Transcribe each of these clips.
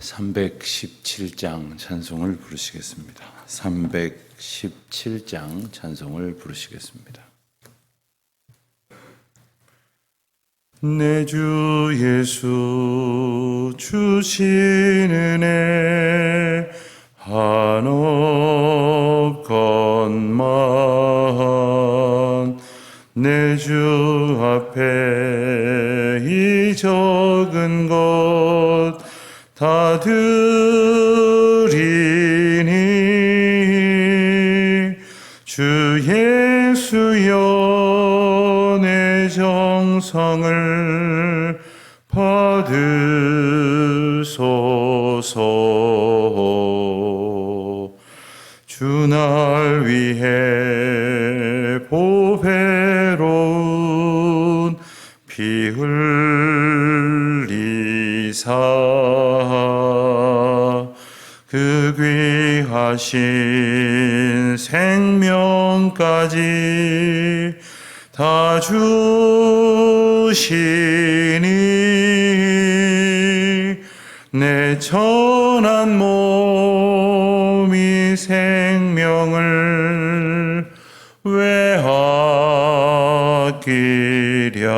317장 찬송을 부르시겠습니다. 317장 찬송을 부르시겠습니다. 내 주 예수 주신 은혜 한없건만 내 주 앞에 이 적은 것 다 드리니 주 예수여 내 정성을 받으소서. 주 날 위해 보배로운 피 흘리사 그 귀하신 생명까지 다 주시니 내 천한 몸이 생명을 왜 아끼랴.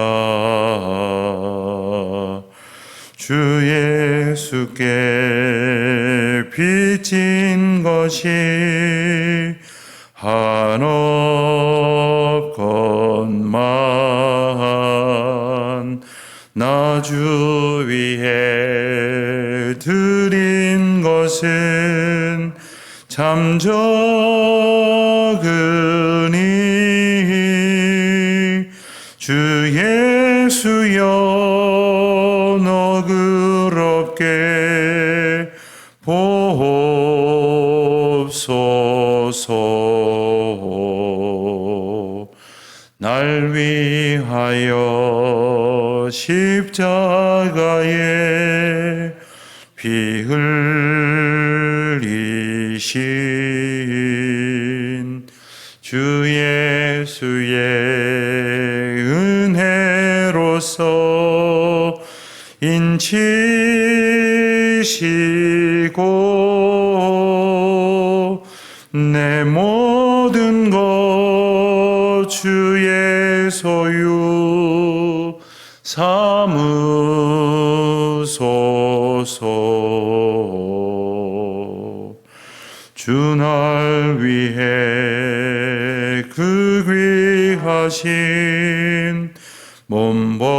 주 예수께 빚진 것이 한없건만 나 주 위해 드린 것은 참 적으니 주 예수여 너그럽게 보옵소서. 날 위하여 십자가에 피 흘리신 주 예수의 은혜로서 인치시고 내 모든 것 주의 소유 삼으소서. 주 날 위해 그 귀하신 몸 버리사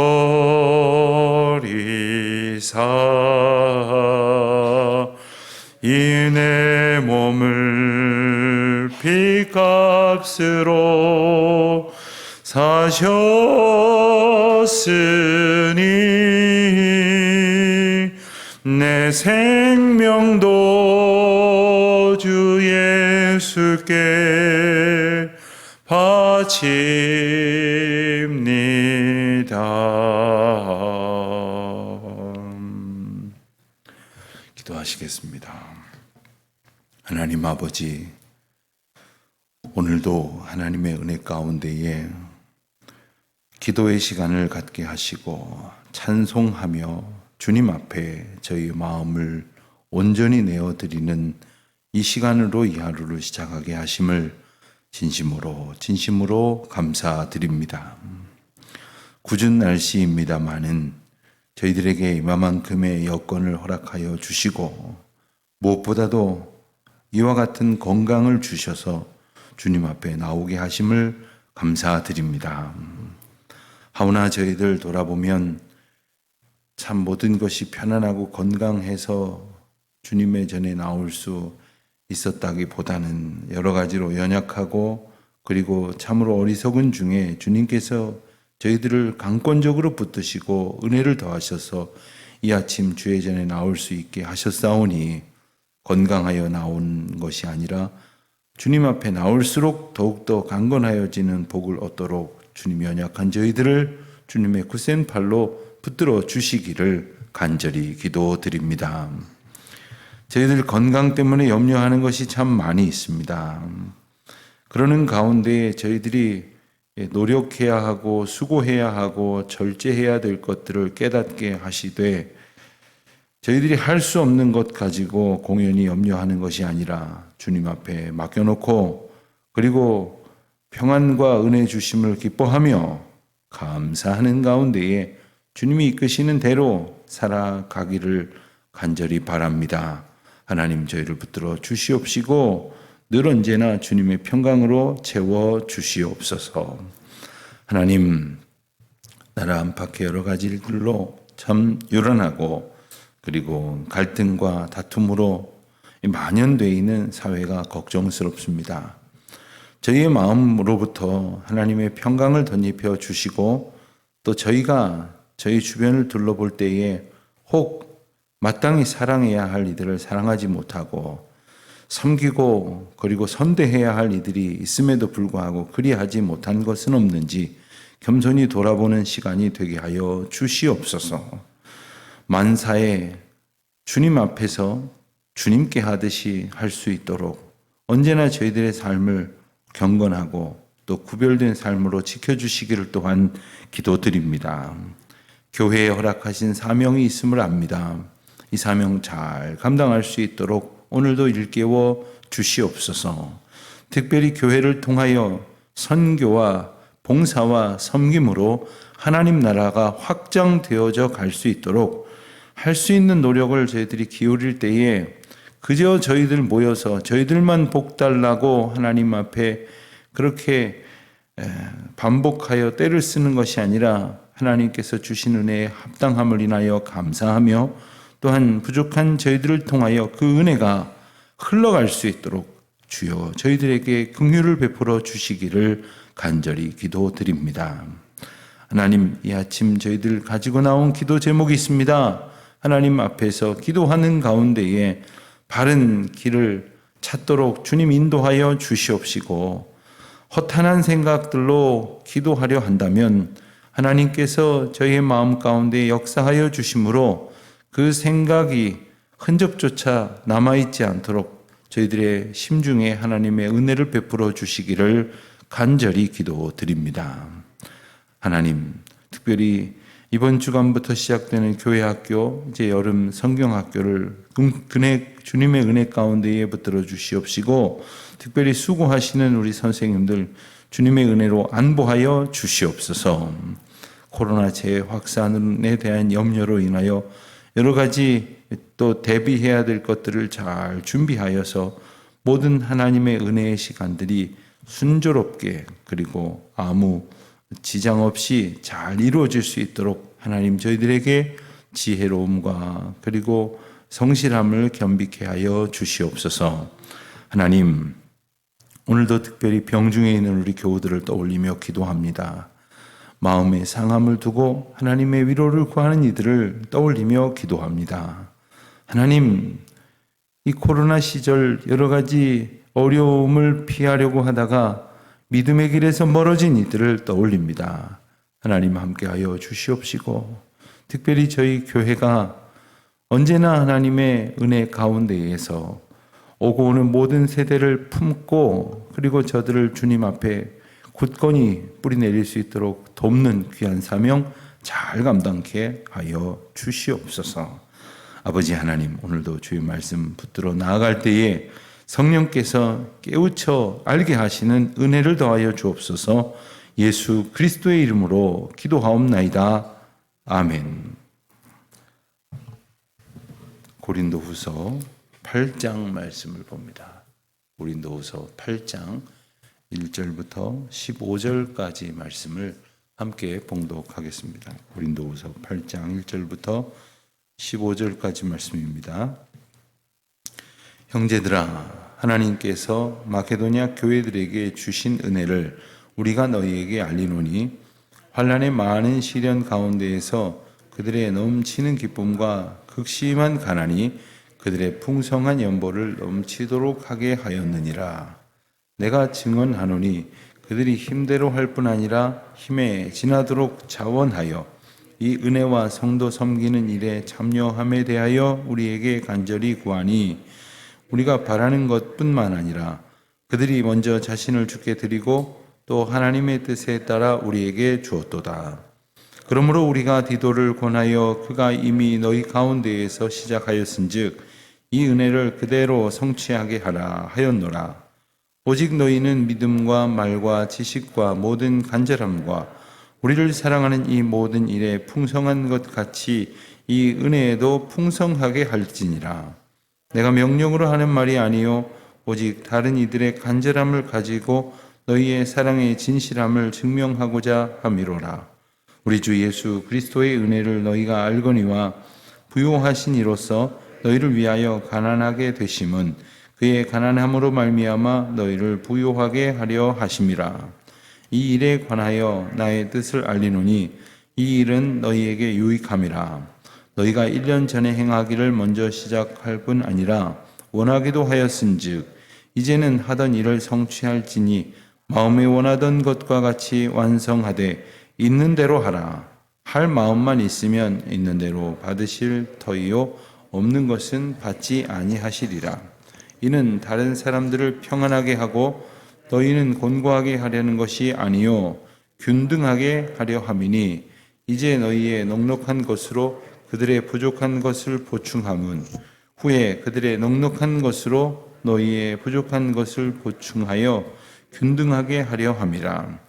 이 내 몸을 피값으로 사셨으니 내 생명도 주 예수께 바칩니다. 기도하시겠습니다. 하나님 아버지, 오늘도 하나님의 은혜 가운데에 기도의 시간을 갖게 하시고 찬송하며 주님 앞에 저희 마음을 온전히 내어드리는 이 시간으로 이 하루를 시작하게 하심을 진심으로 감사드립니다. 궂은 날씨입니다마는 저희들에게 이만큼의 여건을 허락하여 주시고 무엇보다도 이와 같은 건강을 주셔서 주님 앞에 나오게 하심을 감사드립니다. 하오나 저희들 돌아보면 참 모든 것이 편안하고 건강해서 주님의 전에 나올 수 있었다기보다는 여러 가지로 연약하고 그리고 참으로 어리석은 중에 주님께서 저희들을 강권적으로 붙드시고 은혜를 더하셔서 이 아침 주의 전에 나올 수 있게 하셨사오니 건강하여 나온 것이 아니라 주님 앞에 나올수록 더욱더 강건하여지는 복을 얻도록 주님 연약한 저희들을 주님의 굳센 팔로 붙들어 주시기를 간절히 기도드립니다. 저희들 건강 때문에 염려하는 것이 참 많이 있습니다. 그러는 가운데 저희들이 노력해야 하고 수고해야 하고 절제해야 될 것들을 깨닫게 하시되 저희들이 할 수 없는 것 가지고 공연히 염려하는 것이 아니라 주님 앞에 맡겨놓고 그리고 평안과 은혜 주심을 기뻐하며 감사하는 가운데에 주님이 이끄시는 대로 살아가기를 간절히 바랍니다. 하나님 저희를 붙들어 주시옵시고 늘 언제나 주님의 평강으로 채워 주시옵소서. 하나님 나라 안팎의 여러 가지 일들로 참 요란하고 그리고 갈등과 다툼으로 만연되어 있는 사회가 걱정스럽습니다. 저희의 마음으로부터 하나님의 평강을 덧입혀 주시고 또 저희가 저희 주변을 둘러볼 때에 혹 마땅히 사랑해야 할 이들을 사랑하지 못하고 섬기고 그리고 선대해야 할 이들이 있음에도 불구하고 그리하지 못한 것은 없는지 겸손히 돌아보는 시간이 되게 하여 주시옵소서. 만사에 주님 앞에서 주님께 하듯이 할 수 있도록 언제나 저희들의 삶을 경건하고 또 구별된 삶으로 지켜주시기를 또한 기도드립니다. 교회에 허락하신 사명이 있음을 압니다. 이 사명 잘 감당할 수 있도록 오늘도 일깨워 주시옵소서. 특별히 교회를 통하여 선교와 봉사와 섬김으로 하나님 나라가 확장되어져 갈 수 있도록 할 수 있는 노력을 저희들이 기울일 때에 그저 저희들 모여서 저희들만 복 달라고 하나님 앞에 그렇게 반복하여 때를 쓰는 것이 아니라 하나님께서 주신 은혜에 합당함을 인하여 감사하며 또한 부족한 저희들을 통하여 그 은혜가 흘러갈 수 있도록 주여 저희들에게 긍휼을 베풀어 주시기를 간절히 기도드립니다. 하나님 이 아침 저희들 가지고 나온 기도 제목이 있습니다. 하나님 앞에서 기도하는 가운데에 바른 길을 찾도록 주님 인도하여 주시옵시고 허탄한 생각들로 기도하려 한다면 하나님께서 저희의 마음 가운데 역사하여 주심으로 그 생각이 흔적조차 남아있지 않도록 저희들의 심중에 하나님의 은혜를 베풀어 주시기를 간절히 기도드립니다. 하나님, 특별히 이번 주간부터 시작되는 교회 학교, 이제 여름 성경 학교를 주님의 은혜 가운데에 붙들어 주시옵시고 특별히 수고하시는 우리 선생님들 주님의 은혜로 안보하여 주시옵소서. 코로나 재확산에 대한 염려로 인하여 여러 가지 또 대비해야 될 것들을 잘 준비하여서 모든 하나님의 은혜의 시간들이 순조롭게 그리고 아무 지장 없이 잘 이루어질 수 있도록 하나님 저희들에게 지혜로움과 그리고 성실함을 겸비케 하여 주시옵소서. 하나님 오늘도 특별히 병중에 있는 우리 교우들을 떠올리며 기도합니다. 마음의 상함을 두고 하나님의 위로를 구하는 이들을 떠올리며 기도합니다. 하나님 이 코로나 시절 여러 가지 어려움을 피하려고 하다가 믿음의 길에서 멀어진 이들을 떠올립니다. 하나님 함께하여 주시옵시고 특별히 저희 교회가 언제나 하나님의 은혜 가운데에서 오고 오는 모든 세대를 품고 그리고 저들을 주님 앞에 굳건히 뿌리내릴 수 있도록 돕는 귀한 사명 잘 감당케 하여 주시옵소서. 아버지 하나님 오늘도 주의 말씀 붙들어 나아갈 때에 성령께서 깨우쳐 알게 하시는 은혜를 더하여 주옵소서. 예수 그리스도의 이름으로 기도하옵나이다. 아멘. 고린도후서 8장 말씀을 봅니다. 고린도후서 8장 1절부터 15절까지 말씀을 함께 봉독하겠습니다. 고린도후서 8장 1절부터 15절까지 말씀입니다. 형제들아, 하나님께서 마케도냐 교회들에게 주신 은혜를 우리가 너희에게 알리노니 환난의 많은 시련 가운데에서 그들의 넘치는 기쁨과 극심한 가난이 그들의 풍성한 연보를 넘치도록 하게 하였느니라. 내가 증언하노니 그들이 힘대로 할 뿐 아니라 힘에 지나도록 자원하여 이 은혜와 성도 섬기는 일에 참여함에 대하여 우리에게 간절히 구하니 우리가 바라는 것뿐만 아니라 그들이 먼저 자신을 주께 드리고 또 하나님의 뜻에 따라 우리에게 주었도다. 그러므로 우리가 디도를 권하여 그가 이미 너희 가운데에서 시작하였은즉 이 은혜를 그대로 성취하게 하라 하였노라. 오직 너희는 믿음과 말과 지식과 모든 간절함과 우리를 사랑하는 이 모든 일에 풍성한 것 같이 이 은혜에도 풍성하게 할지니라. 내가 명령으로 하는 말이 아니요 오직 다른 이들의 간절함을 가지고 너희의 사랑의 진실함을 증명하고자 함이로라. 우리 주 예수 그리스도의 은혜를 너희가 알거니와 부요하신 이로써 너희를 위하여 가난하게 되심은 그의 가난함으로 말미암아 너희를 부요하게 하려 하심이라. 이 일에 관하여 나의 뜻을 알리노니 이 일은 너희에게 유익함이라. 너희가 1년 전에 행하기를 먼저 시작할 뿐 아니라 원하기도 하였은즉 이제는 하던 일을 성취할지니 마음에 원하던 것과 같이 완성하되 있는 대로 하라. 할 마음만 있으면 있는 대로 받으실 터이요 없는 것은 받지 아니하시리라. 이는 다른 사람들을 평안하게 하고 너희는 곤고하게 하려는 것이 아니요 균등하게 하려 함이니 이제 너희의 넉넉한 것으로 그들의 부족한 것을 보충함은 후에 그들의 넉넉한 것으로 너희의 부족한 것을 보충하여 균등하게 하려 함이라.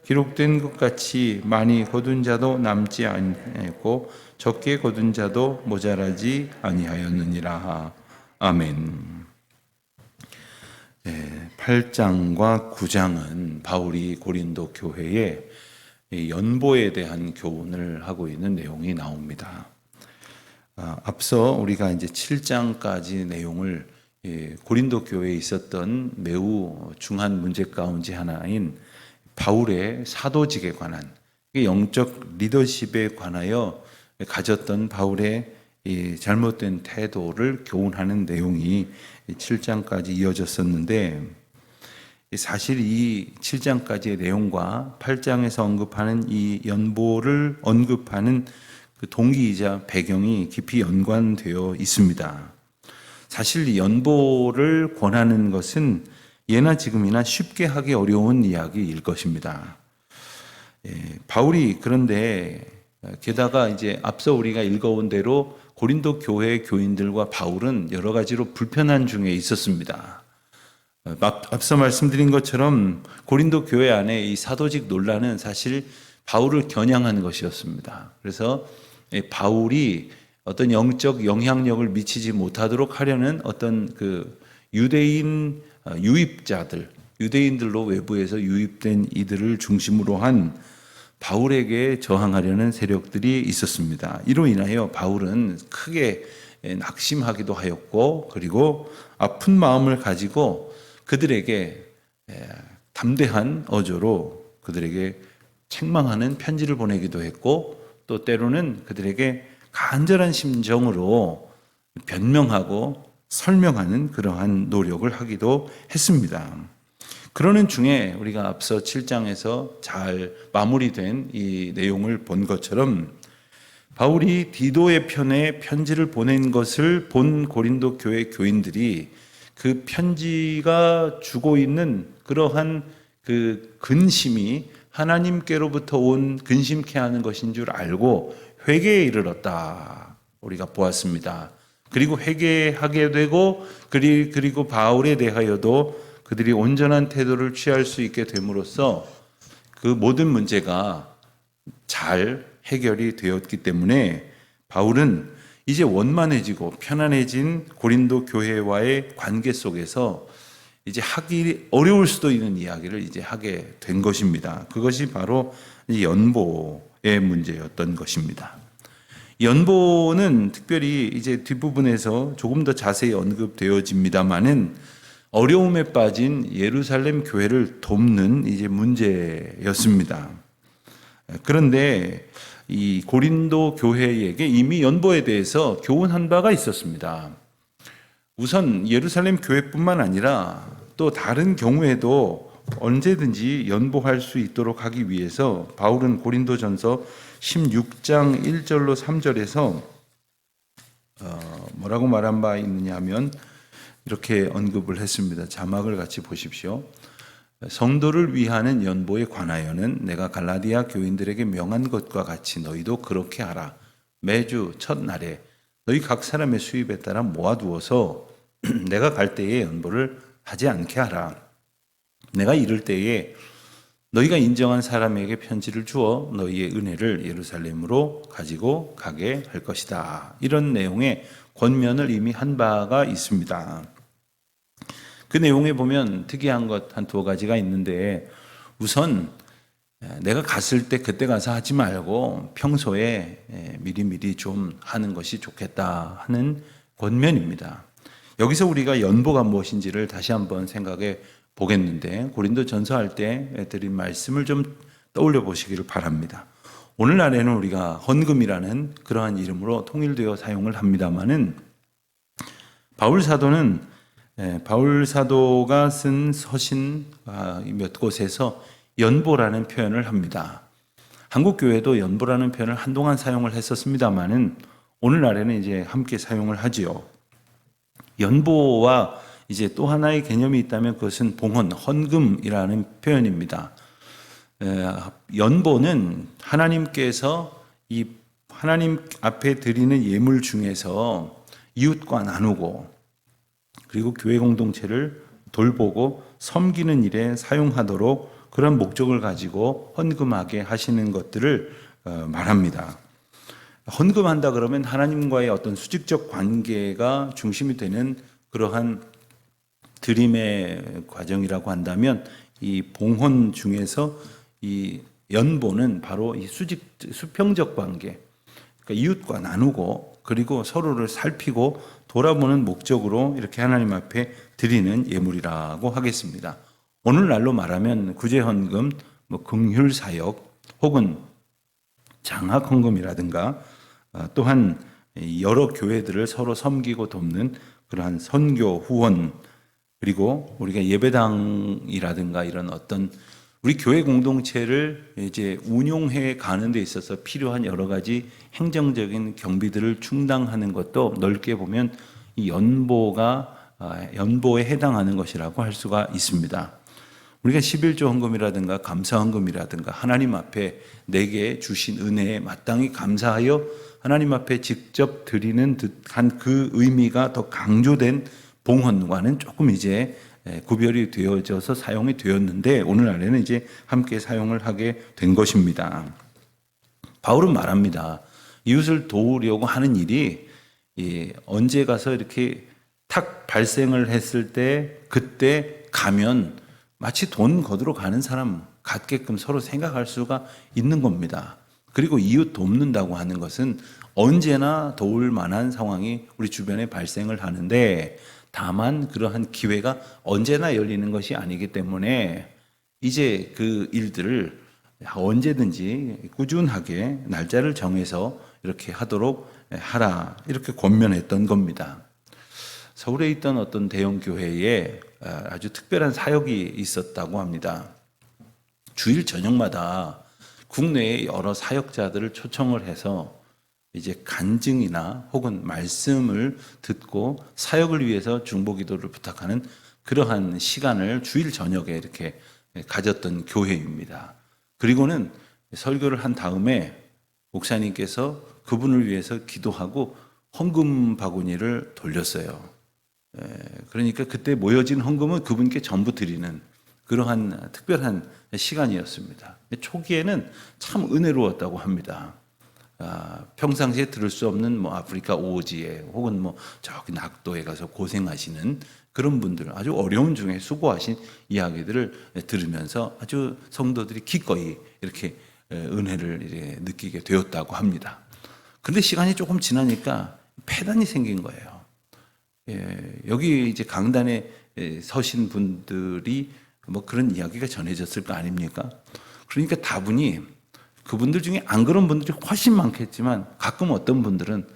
기록된 것 같이 많이 거둔 자도 남지 아니하였고 적게 거둔 자도 모자라지 아니하였느니라. 아멘. 8장과 9장은 바울이 고린도 교회에 연보에 대한 교훈을 하고 있는 내용이 나옵니다. 앞서 우리가 이제 7장까지 내용을 고린도 교회에 있었던 매우 중한 문제 가운데 하나인 바울의 사도직에 관한 영적 리더십에 관하여 가졌던 바울의 이 잘못된 태도를 교훈하는 내용이 7장까지 이어졌었는데 사실 이 7장까지의 내용과 8장에서 언급하는 이 연보를 언급하는 그 동기이자 배경이 깊이 연관되어 있습니다. 사실 연보를 권하는 것은 예나 지금이나 쉽게 하기 어려운 이야기일 것입니다. 바울이 그런데 게다가 이제 앞서 우리가 읽어온 대로 고린도 교회 교인들과 바울은 여러 가지로 불편한 중에 있었습니다. 앞서 말씀드린 것처럼 고린도 교회 안에 이 사도직 논란은 사실 바울을 겨냥한 것이었습니다. 그래서 바울이 어떤 영적 영향력을 미치지 못하도록 하려는 어떤 그 유대인 유입자들, 유대인들로 외부에서 유입된 이들을 중심으로 한 바울에게 저항하려는 세력들이 있었습니다. 이로 인하여 바울은 크게 낙심하기도 하였고 그리고 아픈 마음을 가지고 그들에게 담대한 어조로 그들에게 책망하는 편지를 보내기도 했고 또 때로는 그들에게 간절한 심정으로 변명하고 설명하는 그러한 노력을 하기도 했습니다. 그러는 중에 우리가 앞서 7장에서 잘 마무리된 이 내용을 본 것처럼 바울이 디도의 편에 편지를 보낸 것을 본 고린도 교회 교인들이 그 편지가 주고 있는 그러한 그 근심이 하나님께로부터 온 근심케 하는 것인 줄 알고 회개에 이르렀다. 우리가 보았습니다. 그리고 회개하게 되고 그리고 바울에 대하여도 그들이 온전한 태도를 취할 수 있게 됨으로써 그 모든 문제가 잘 해결이 되었기 때문에 바울은 이제 원만해지고 편안해진 고린도 교회와의 관계 속에서 이제 하기 어려울 수도 있는 이야기를 이제 하게 된 것입니다. 그것이 바로 연보의 문제였던 것입니다. 연보는 특별히 이제 뒷부분에서 조금 더 자세히 언급되어집니다만은 어려움에 빠진 예루살렘 교회를 돕는 이제 문제였습니다. 그런데 이 고린도 교회에게 이미 연보에 대해서 교훈한 바가 있었습니다. 우선 예루살렘 교회뿐만 아니라 또 다른 경우에도 언제든지 연보할 수 있도록 하기 위해서 바울은 고린도전서 16장 1절로 3절에서 뭐라고 말한 바 있느냐 하면 이렇게 언급을 했습니다. 자막을 같이 보십시오. 성도를 위하는 연보에 관하여는 내가 갈라디아 교인들에게 명한 것과 같이 너희도 그렇게 하라. 매주 첫날에 너희 각 사람의 수입에 따라 모아두어서 내가 갈 때에 연보를 하지 않게 하라. 내가 이를 때에 너희가 인정한 사람에게 편지를 주어 너희의 은혜를 예루살렘으로 가지고 가게 할 것이다. 이런 내용의 권면을 이미 한 바가 있습니다. 그 내용에 보면 특이한 것 한 두 가지가 있는데, 우선 내가 갔을 때 그때 가서 하지 말고 평소에 미리미리 좀 하는 것이 좋겠다 하는 권면입니다. 여기서 우리가 연보가 무엇인지를 다시 한번 생각해 보겠는데, 고린도전서 할 때 드린 말씀을 좀 떠올려 보시기를 바랍니다. 오늘날에는 우리가 헌금이라는 그러한 이름으로 통일되어 사용을 합니다마는, 바울 사도가 쓴 서신 몇 곳에서 연보라는 표현을 합니다. 한국 교회도 연보라는 표현을 한동안 사용을 했었습니다마는 오늘날에는 이제 함께 사용을 하지요. 연보와 이제 또 하나의 개념이 있다면 그것은 봉헌, 헌금이라는 표현입니다. 연보는 하나님께서 이 하나님 앞에 드리는 예물 중에서 이웃과 나누고, 그리고 교회 공동체를 돌보고 섬기는 일에 사용하도록 그런 목적을 가지고 헌금하게 하시는 것들을 말합니다. 헌금한다 그러면 하나님과의 어떤 수직적 관계가 중심이 되는 그러한 드림의 과정이라고 한다면, 이 봉헌 중에서 이 연보는 바로 이 수평적 관계, 그러니까 이웃과 나누고 그리고 서로를 살피고 돌아보는 목적으로 이렇게 하나님 앞에 드리는 예물이라고 하겠습니다. 오늘날로 말하면 구제헌금, 긍휼사역 혹은 장학헌금이라든가, 또한 여러 교회들을 서로 섬기고 돕는 그러한 선교 후원, 그리고 우리가 예배당이라든가 이런 어떤 우리 교회 공동체를 이제 운용해 가는 데 있어서 필요한 여러 가지 행정적인 경비들을 충당하는 것도 넓게 보면 이 연보에 해당하는 것이라고 할 수가 있습니다. 우리가 11조 헌금이라든가 감사 헌금이라든가 하나님 앞에 내게 주신 은혜에 마땅히 감사하여 하나님 앞에 직접 드리는 듯한 그 의미가 더 강조된 봉헌과는 조금 이제 구별이 되어져서 사용이 되었는데, 오늘날에는 이제 함께 사용을 하게 된 것입니다. 바울은 말합니다. 이웃을 도우려고 하는 일이 언제 가서 이렇게 탁 발생을 했을 때 그때 가면 마치 돈 거두러 가는 사람 같게끔 서로 생각할 수가 있는 겁니다. 그리고 이웃 돕는다고 하는 것은 언제나 도울 만한 상황이 우리 주변에 발생을 하는데, 다만 그러한 기회가 언제나 열리는 것이 아니기 때문에 이제 그 일들을 언제든지 꾸준하게 날짜를 정해서 이렇게 하도록 하라, 이렇게 권면했던 겁니다. 서울에 있던 어떤 대형 교회에 아주 특별한 사역이 있었다고 합니다. 주일 저녁마다 국내의 여러 사역자들을 초청을 해서 이제 간증이나 혹은 말씀을 듣고 사역을 위해서 중보기도를 부탁하는 그러한 시간을 주일 저녁에 이렇게 가졌던 교회입니다. 그리고는 설교를 한 다음에 목사님께서 그분을 위해서 기도하고 헌금 바구니를 돌렸어요. 그러니까 그때 모여진 헌금은 그분께 전부 드리는 그러한 특별한 시간이었습니다. 초기에는 참 은혜로웠다고 합니다. 평상시에 들을 수 없는 아프리카 오지에 혹은 저기 낙도에 가서 고생하시는 그런 분들, 아주 어려운 중에 수고하신 이야기들을 들으면서 아주 성도들이 기꺼이 이렇게 은혜를 이렇게 느끼게 되었다고 합니다. 그런데 시간이 조금 지나니까 폐단이 생긴 거예요. 여기 이제 강단에 서신 분들이 그런 이야기가 전해졌을 거 아닙니까? 그러니까 다분히 그분들 중에 안 그런 분들이 훨씬 많겠지만, 가끔 어떤 분들은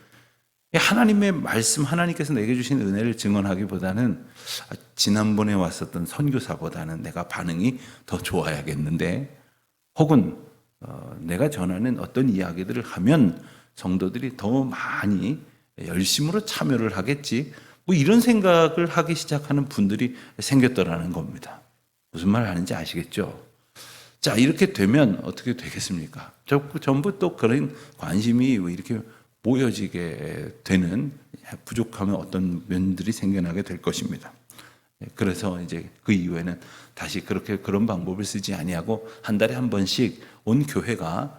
하나님의 말씀, 하나님께서 내게 주신 은혜를 증언하기보다는 지난번에 왔었던 선교사보다는 내가 반응이 더 좋아야겠는데, 혹은 내가 전하는 어떤 이야기들을 하면 성도들이 더 많이 열심으로 참여를 하겠지, 이런 생각을 하기 시작하는 분들이 생겼더라는 겁니다. 무슨 말 하는지 아시겠죠? 자, 이렇게 되면 어떻게 되겠습니까? 전부 또 그런 관심이 이렇게 모여지게 되는 부족하면 어떤 면들이 생겨나게 될 것입니다. 그래서 이제 그 이후에는 다시 그런 방법을 쓰지 아니하고 한 달에 한 번씩 온 교회가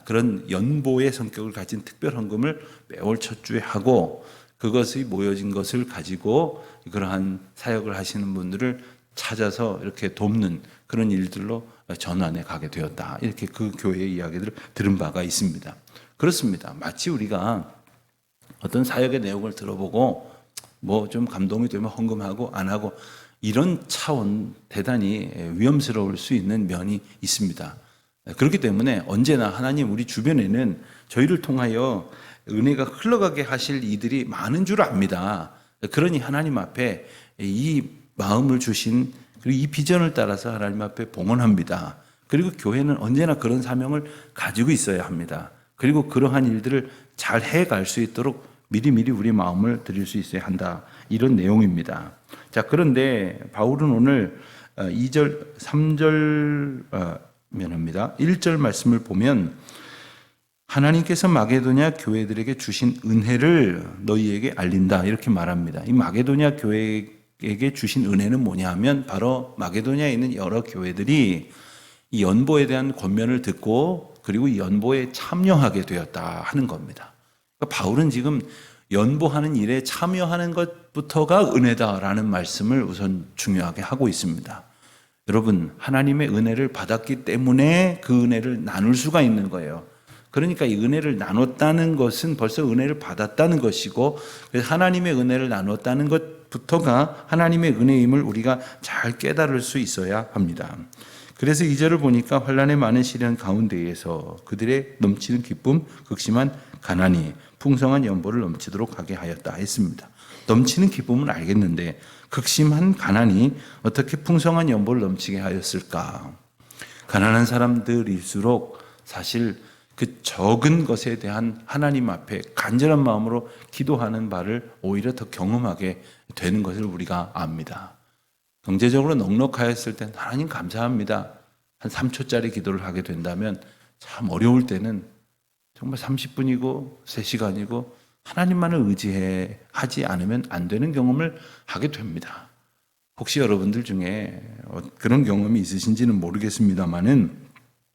그런 연보의 성격을 가진 특별 헌금을 매월 첫 주에 하고 그것이 모여진 것을 가지고 그러한 사역을 하시는 분들을 찾아서 이렇게 돕는 그런 일들로 전환해 가게 되었다. 이렇게 그 교회의 이야기들을 들은 바가 있습니다. 그렇습니다. 마치 우리가 어떤 사역의 내용을 들어보고 뭐 좀 감동이 되면 헌금하고 안 하고 이런 차원 대단히 위험스러울 수 있는 면이 있습니다. 그렇기 때문에 언제나 하나님 우리 주변에는 저희를 통하여 은혜가 흘러가게 하실 이들이 많은 줄 압니다. 그러니 하나님 앞에 이 마음을 주신 그리고 이 비전을 따라서 하나님 앞에 봉헌합니다. 그리고 교회는 언제나 그런 사명을 가지고 있어야 합니다. 그리고 그러한 일들을 잘 해갈 수 있도록 미리미리 우리 마음을 드릴 수 있어야 한다. 이런 내용입니다. 자, 그런데 바울은 오늘 2절, 3절 면합니다. 1절 말씀을 보면 하나님께서 마게도냐 교회들에게 주신 은혜를 너희에게 알린다. 이렇게 말합니다. 이 마게도냐 교회에게 주신 은혜는 뭐냐 하면 바로 마게도냐에 있는 여러 교회들이 이 연보에 대한 권면을 듣고 그리고 이 연보에 참여하게 되었다 하는 겁니다. 그러니까 바울은 지금 연보하는 일에 참여하는 것부터가 은혜다라는 말씀을 우선 중요하게 하고 있습니다. 여러분, 하나님의 은혜를 받았기 때문에 그 은혜를 나눌 수가 있는 거예요. 그러니까 이 은혜를 나눴다는 것은 벌써 은혜를 받았다는 것이고, 그래서 하나님의 은혜를 나눴다는 것부터가 하나님의 은혜임을 우리가 잘 깨달을 수 있어야 합니다. 그래서 2절을 보니까 환난의 많은 시련 가운데에서 그들의 넘치는 기쁨, 극심한 가난이 풍성한 연보를 넘치도록 하게 하였다 했습니다. 넘치는 기쁨은 알겠는데 극심한 가난이 어떻게 풍성한 연보를 넘치게 하였을까? 가난한 사람들일수록 사실 그 적은 것에 대한 하나님 앞에 간절한 마음으로 기도하는 바를 오히려 더 경험하게 되는 것을 우리가 압니다. 경제적으로 넉넉하였을 땐 하나님 감사합니다. 한 3초짜리 기도를 하게 된다면 참 어려울 때는 정말 30분이고 3시간이고 하나님만을 의지하지 않으면 안 되는 경험을 하게 됩니다. 혹시 여러분들 중에 그런 경험이 있으신지는 모르겠습니다만은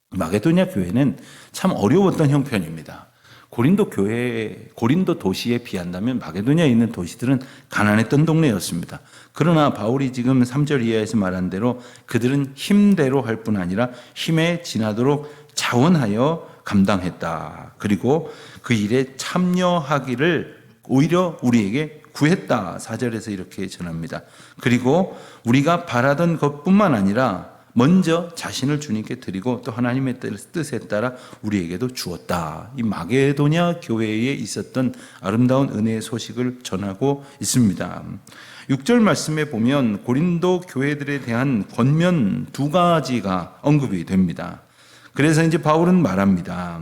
마게도냐 교회는 참 어려웠던 형편입니다. 고린도 도시에 비한다면 마게도냐에 있는 도시들은 가난했던 동네였습니다. 그러나 바울이 지금 3절 이하에서 말한 대로 그들은 힘대로 할 뿐 아니라 힘에 지나도록 자원하여 감당했다. 그리고 그 일에 참여하기를 오히려 우리에게 구했다. 4절에서 이렇게 전합니다. 그리고 우리가 바라던 것뿐만 아니라 먼저 자신을 주님께 드리고 또 하나님의 뜻에 따라 우리에게도 주었다. 이 마게도냐 교회에 있었던 아름다운 은혜의 소식을 전하고 있습니다. 6절 말씀에 보면 고린도 교회들에 대한 권면 2가지가 언급이 됩니다. 그래서 이제 바울은 말합니다.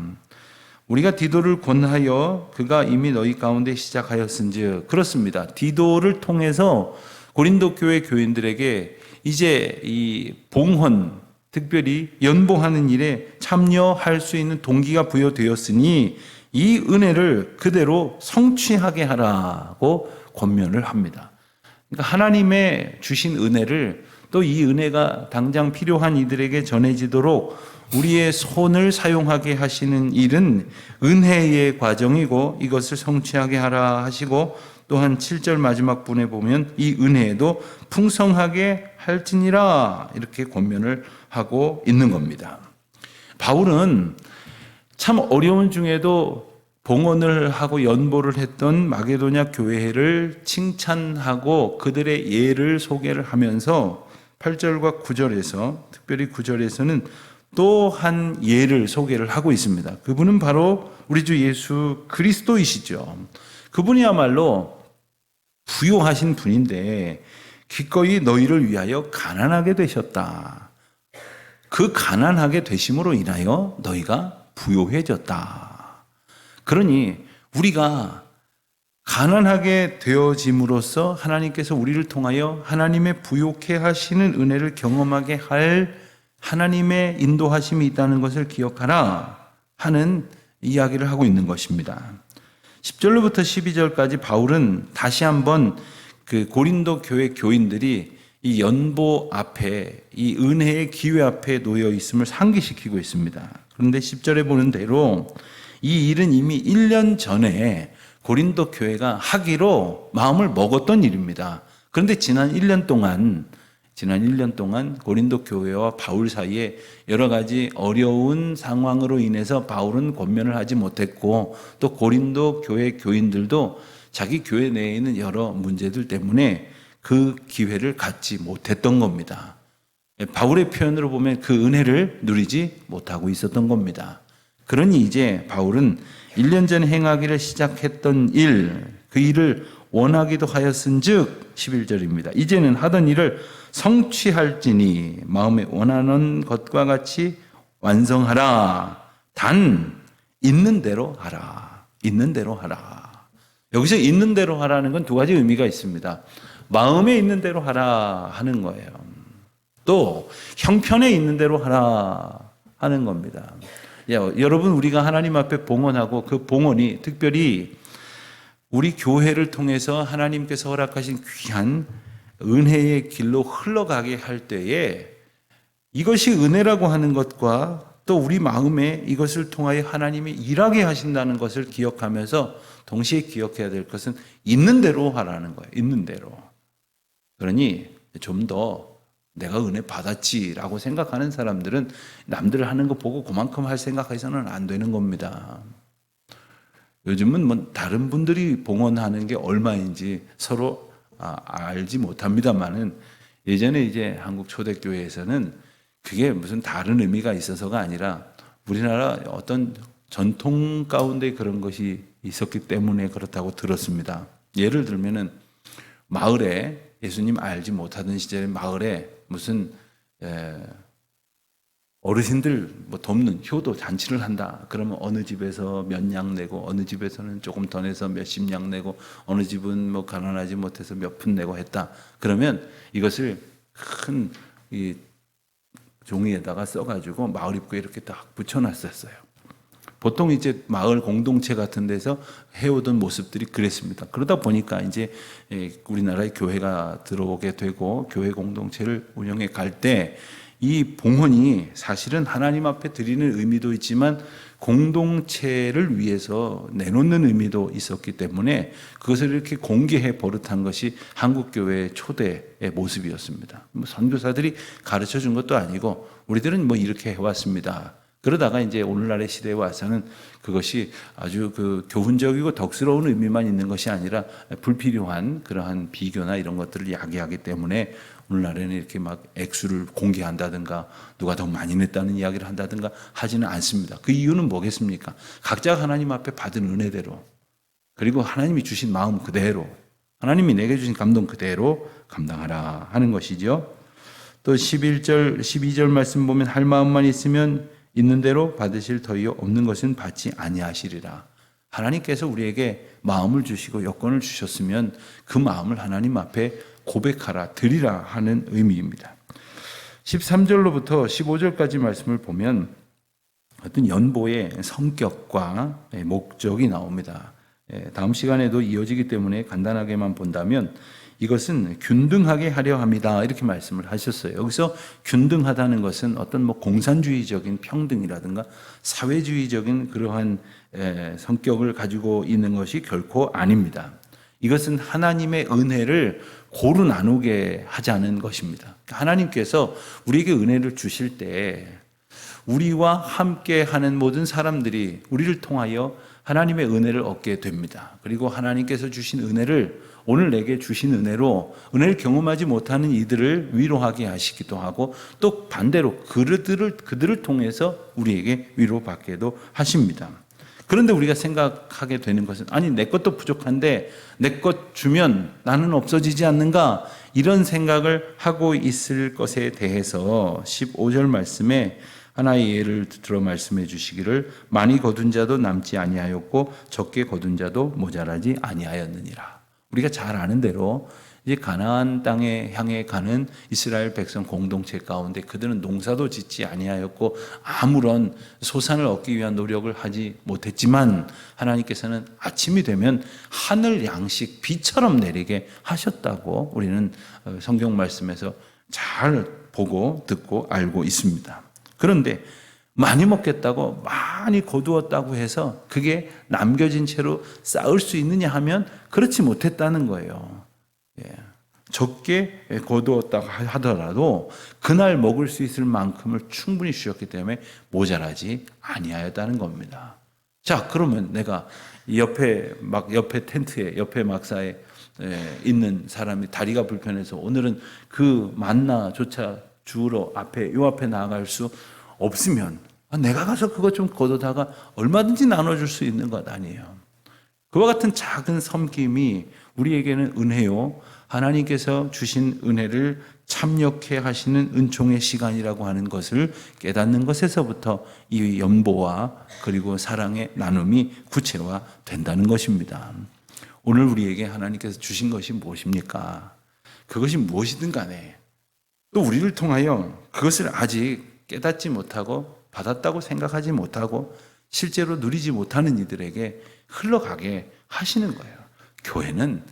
우리가 디도를 권하여 그가 이미 너희 가운데 시작하였은즉, 그렇습니다. 디도를 통해서 고린도 교회 교인들에게 이제 이 봉헌, 특별히 연보하는 일에 참여할 수 있는 동기가 부여되었으니 이 은혜를 그대로 성취하게 하라고 권면을 합니다. 그러니까 하나님의 주신 은혜를 또 이 은혜가 당장 필요한 이들에게 전해지도록 우리의 손을 사용하게 하시는 일은 은혜의 과정이고 이것을 성취하게 하라 하시고, 또한 7절 마지막 분에 보면 이 은혜에도 풍성하게 할지니라 이렇게 권면을 하고 있는 겁니다. 바울은 참 어려운 중에도 봉헌을 하고 연보를 했던 마게도냐 교회를 칭찬하고 그들의 예를 소개를 하면서 8절과 9절에서, 특별히 9절에서는 또 한 예를 소개를 하고 있습니다. 그분은 바로 우리 주 예수 그리스도이시죠. 그분이야말로 부요하신 분인데 기꺼이 너희를 위하여 가난하게 되셨다. 그 가난하게 되심으로 인하여 너희가 부요해졌다. 그러니 우리가 가난하게 되어짐으로써 하나님께서 우리를 통하여 하나님의 부욕해 하시는 은혜를 경험하게 할 하나님의 인도하심이 있다는 것을 기억하라 하는 이야기를 하고 있는 것입니다. 10절로부터 12절까지 바울은 다시 한번 그 고린도 교회 교인들이 이 연보 앞에, 이 은혜의 기회 앞에 놓여 있음을 상기시키고 있습니다. 그런데 10절에 보는 대로 이 일은 이미 1년 전에 고린도 교회가 하기로 마음을 먹었던 일입니다. 그런데 지난 1년 동안 고린도 교회와 바울 사이에 여러 가지 어려운 상황으로 인해서 바울은 권면을 하지 못했고, 또 고린도 교회 교인들도 자기 교회 내에 있는 여러 문제들 때문에 그 기회를 갖지 못했던 겁니다. 바울의 표현으로 보면 그 은혜를 누리지 못하고 있었던 겁니다. 그러니 이제 바울은 1년 전에 행하기를 시작했던 그 일을 원하기도 하였은즉 11절입니다. 이제는 하던 일을 성취할지니 마음에 원하는 것과 같이 완성하라. 단 있는 대로 하라. 있는 대로 하라. 여기서 있는 대로 하라는 건 두 가지 의미가 있습니다. 마음에 있는 대로 하라 하는 거예요. 또 형편에 있는 대로 하라 하는 겁니다. 여러분, 우리가 하나님 앞에 봉헌하고 그 봉헌이 특별히 우리 교회를 통해서 하나님께서 허락하신 귀한 은혜의 길로 흘러가게 할 때에 이것이 은혜라고 하는 것과 또 우리 마음에 이것을 통하여 하나님이 일하게 하신다는 것을 기억하면서 동시에 기억해야 될 것은 있는 대로 하라는 거예요. 있는 대로. 그러니 좀 더 내가 은혜 받았지라고 생각하는 사람들은 남들 하는 거 보고 그만큼 할 생각해서는 안 되는 겁니다. 요즘은 뭐 다른 분들이 봉헌하는 게 얼마인지 서로 알지 못합니다만은, 예전에 이제 한국 초대교회에서는 그게 무슨 다른 의미가 있어서가 아니라 우리나라 어떤 전통 가운데 그런 것이 있었기 때문에 그렇다고 들었습니다. 예를 들면은 마을에, 예수님 알지 못하던 시절에 마을에 무슨 어르신들 뭐 돕는 효도 잔치를 한다. 그러면 어느 집에서 몇 냥 내고, 어느 집에서는 조금 더 내서 몇십 냥 내고, 어느 집은 뭐 가난하지 못해서 몇 푼 내고 했다. 그러면 이것을 큰 이 종이에다가 써가지고 마을 입구에 이렇게 딱 붙여놨었어요. 보통 이제 마을 공동체 같은 데서 해오던 모습들이 그랬습니다. 그러다 보니까 이제 우리나라에 교회가 들어오게 되고 교회 공동체를 운영해 갈 때 이 봉헌이 사실은 하나님 앞에 드리는 의미도 있지만 공동체를 위해서 내놓는 의미도 있었기 때문에 그것을 이렇게 공개해 버릇한 것이 한국교회의 초대의 모습이었습니다. 뭐 선교사들이 가르쳐 준 것도 아니고 우리들은 뭐 이렇게 해왔습니다. 그러다가 이제 오늘날의 시대에 와서는 그것이 아주 그 교훈적이고 덕스러운 의미만 있는 것이 아니라 불필요한 그러한 비교나 이런 것들을 야기하기 때문에 오늘날에는 이렇게 막 액수를 공개한다든가 누가 더 많이 냈다는 이야기를 한다든가 하지는 않습니다. 그 이유는 뭐겠습니까? 각자가 하나님 앞에 받은 은혜대로, 그리고 하나님이 주신 마음 그대로, 하나님이 내게 주신 감동 그대로 감당하라 하는 것이죠. 또 11절, 12절 말씀 보면 할 마음만 있으면 있는 대로 받으실 터이요 없는 것은 받지 아니하시리라. 하나님께서 우리에게 마음을 주시고 여건을 주셨으면 그 마음을 하나님 앞에 고백하라, 드리라 하는 의미입니다. 13절로부터 15절까지 말씀을 보면 어떤 연보의 성격과 목적이 나옵니다. 다음 시간에도 이어지기 때문에 간단하게만 본다면 이것은 균등하게 하려 합니다. 이렇게 말씀을 하셨어요. 여기서 균등하다는 것은 어떤 뭐 공산주의적인 평등이라든가 사회주의적인 그러한 성격을 가지고 있는 것이 결코 아닙니다. 이것은 하나님의 은혜를 고루 나누게 하자는 것입니다. 하나님께서 우리에게 은혜를 주실 때 우리와 함께 하는 모든 사람들이 우리를 통하여 하나님의 은혜를 얻게 됩니다. 그리고 하나님께서 주신 은혜를, 오늘 내게 주신 은혜로 은혜를 경험하지 못하는 이들을 위로하게 하시기도 하고, 또 반대로 그들을 통해서 우리에게 위로받게도 하십니다. 그런데 우리가 생각하게 되는 것은, 아니 내 것도 부족한데 내 것 주면 나는 없어지지 않는가, 이런 생각을 하고 있을 것에 대해서 15절 말씀에 하나의 예를 들어 말씀해 주시기를 많이 거둔 자도 남지 아니하였고 적게 거둔 자도 모자라지 아니하였느니라. 우리가 잘 아는 대로 이제 가나안 땅에 향해 가는 이스라엘 백성 공동체 가운데 그들은 농사도 짓지 아니하였고 아무런 소산을 얻기 위한 노력을 하지 못했지만 하나님께서는 아침이 되면 하늘 양식 비처럼 내리게 하셨다고 우리는 성경 말씀에서 잘 보고 듣고 알고 있습니다. 그런데 많이 먹겠다고 많이 거두었다고 해서 그게 남겨진 채로 쌓을 수 있느냐 하면 그렇지 못했다는 거예요. 적게 거두었다고 하더라도 그날 먹을 수 있을 만큼을 충분히 주셨기 때문에 모자라지 아니하였다는 겁니다. 자, 그러면 내가 옆에 텐트에 옆에 막사에 있는 사람이 다리가 불편해서 오늘은 그 만나조차 주우러 요 앞에 나아갈 수 없으면 내가 가서 그것 좀 거두다가 얼마든지 나눠줄 수 있는 것 아니에요. 그와 같은 작은 섬김이 우리에게는 은혜요, 하나님께서 주신 은혜를 참여케 하시는 은총의 시간이라고 하는 것을 깨닫는 것에서부터 이 연보와 그리고 사랑의 나눔이 구체화 된다는 것입니다. 오늘 우리에게 하나님께서 주신 것이 무엇입니까? 그것이 무엇이든 간에 또 우리를 통하여 그것을 아직 깨닫지 못하고 받았다고 생각하지 못하고 실제로 누리지 못하는 이들에게 흘러가게 하시는 거예요. 교회는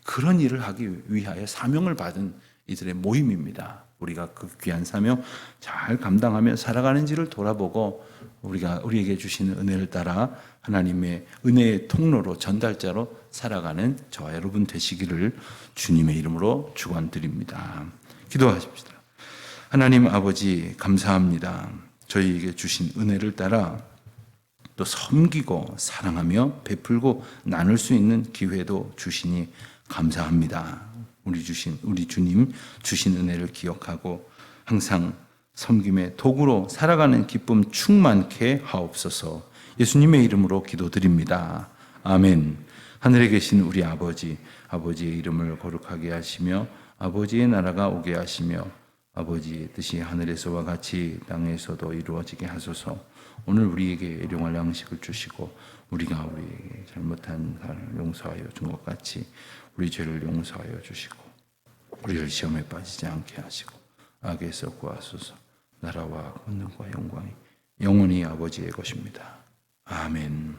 그런 일을 하기 위하여 사명을 받은 이들의 모임입니다. 우리가 그 귀한 사명 잘 감당하며 살아가는지를 돌아보고 우리에게 주시는 은혜를 따라 하나님의 은혜의 통로로 전달자로 살아가는 저와 여러분 되시기를 주님의 이름으로 축원드립니다. 기도하십시다. 하나님 아버지 감사합니다. 저희에게 주신 은혜를 따라 또 섬기고 사랑하며 베풀고 나눌 수 있는 기회도 주시니 감사합니다. 우리 주님 주신 은혜를 기억하고 항상 섬김의 도구로 살아가는 기쁨 충만케 하옵소서. 예수님의 이름으로 기도드립니다. 아멘. 하늘에 계신 우리 아버지의 이름을 거룩하게 하시며 아버지의 나라가 오게 하시며 아버지의 뜻이 하늘에서와 같이 땅에서도 이루어지게 하소서. 오늘 우리에게 일용할 양식을 주시고 우리가 우리에게 잘못한 사람을 용서하여 준 것 같이 우리 죄를 용서하여 주시고 우리를 시험에 빠지지 않게 하시고 악에서 구하소서. 나라와 권능과 영광이 영원히 아버지의 것입니다. 아멘.